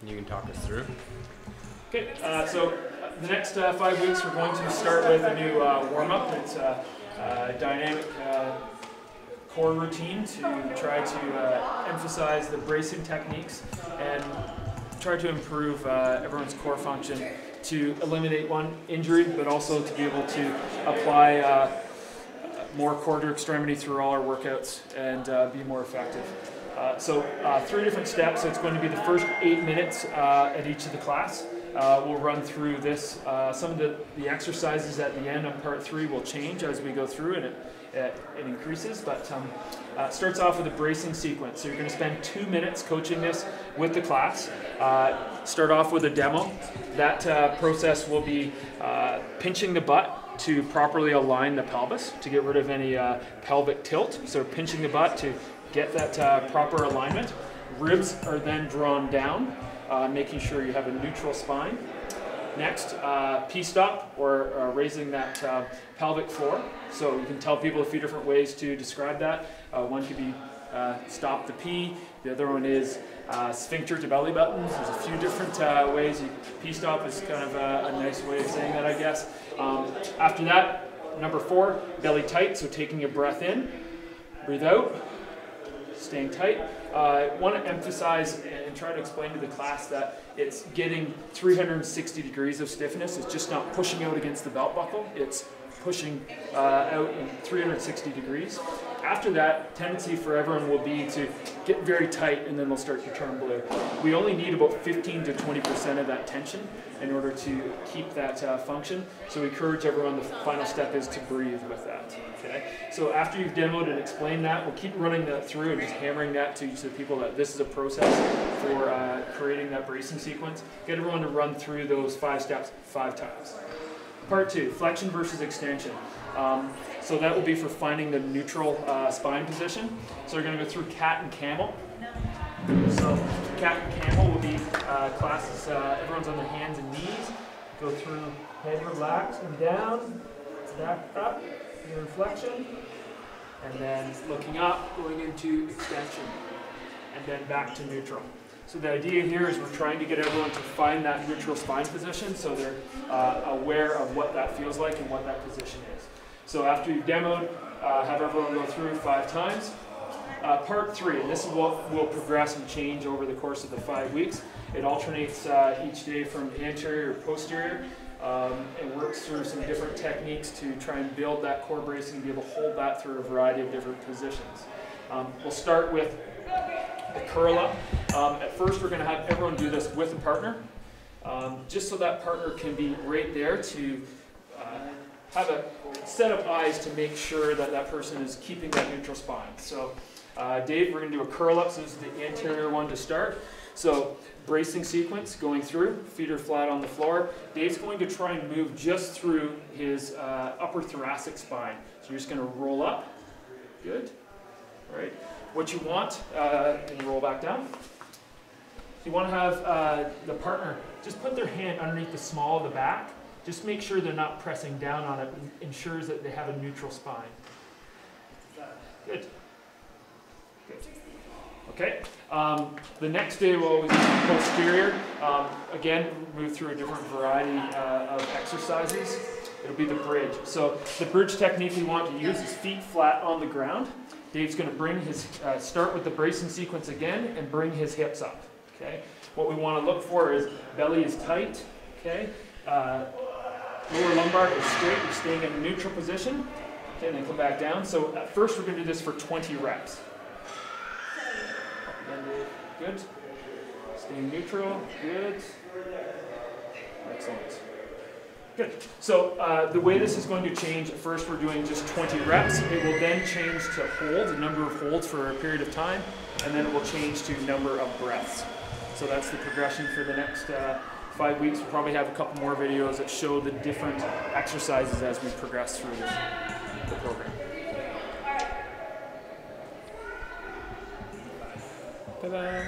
You can talk us through. Okay, so the next 5 weeks we're going to start with a new warm-up. It's a dynamic core routine to try to emphasize the bracing techniques and try to improve everyone's core function to eliminate one injury, but also to be able to apply more core to extremity through all our workouts and be more effective. So 3 different steps. So it's going to be the first 8 minutes at each of the class. We'll run through this. Some of the exercises at the end on part 3 will change as we go through, and it increases. But it starts off with a bracing sequence. So you're going to spend 2 minutes coaching this with the class. Start off with a demo. That process will be pinching the butt to properly align the pelvis to get rid of any pelvic tilt. So pinching the butt to get that proper alignment. Ribs are then drawn down, making sure you have a neutral spine. Next, P-stop, or raising that pelvic floor. So you can tell people a few different ways to describe that. One could be stop the P. The other one is sphincter to belly button. There's a few different ways. P-stop is kind of a nice way of saying that, I guess. After that, number 4, belly tight. So taking a breath in, breathe out, staying tight. I want to emphasize and try to explain to the class that it's getting 360 degrees of stiffness. It's just not pushing out against the belt buckle. It's pushing out in 360 degrees. After that, tendency for everyone will be to get very tight, and then they'll start to turn blue. We only need about 15 to 20% of that tension in order to keep that function. So we encourage everyone, the final step is to breathe with that. Okay? So after you've demoed and explained that, we'll keep running that through and just hammering that to each of the people that this is a process for creating that bracing sequence. Get everyone to run through those 5 steps 5 times. Part 2, flexion versus extension. So that will be for finding the neutral spine position. So we're going to go through cat and camel. So cat and camel will be classes, everyone's on their hands and knees. Go through head relaxed and down, back up, your flexion, and then looking up, going into extension, and then back to neutral. So the idea here is we're trying to get everyone to find that neutral spine position so they're aware of what that feels like and what that position is. So after you've demoed, have everyone go through 5 times. Part 3, and this is what will progress and change over the course of the 5 weeks. It alternates each day from anterior or posterior. It works through some different techniques to try and build that core bracing and be able to hold that through a variety of different positions. We'll start with the curl up. At first we're going to have everyone do this with a partner, just so that partner can be right there to have a set of eyes to make sure that that person is keeping that neutral spine. So Dave, we're going to do a curl up, so this is the anterior one to start. So bracing sequence going through, feet are flat on the floor. Dave's going to try and move just through his upper thoracic spine. So you're just going to roll up, good, all right. What you want, and you roll back down. So you want to have the partner just put their hand underneath the small of the back. Just make sure they're not pressing down on it. Ensures that they have a neutral spine. Good. Good. Okay. The next day we'll always do posterior. Again, move through a different variety of exercises. It'll be the bridge. So the bridge technique we want to use is feet flat on the ground. Dave's going to bring his, start with the bracing sequence again and bring his hips up. Okay. What we want to look for is belly is tight. Okay. Lower lumbar is straight. You're staying in a neutral position. Okay, and then come back down. So at first we're going to do this for 20 reps. Good. Staying neutral. Good. Excellent. Good. So the way this is going to change, at first we're doing just 20 reps. It will then change to hold, a number of holds for a period of time, and then it will change to number of breaths. So that's the progression for the next 5 weeks. We'll probably have a couple more videos that show the different exercises as we progress through the program. Ta-da!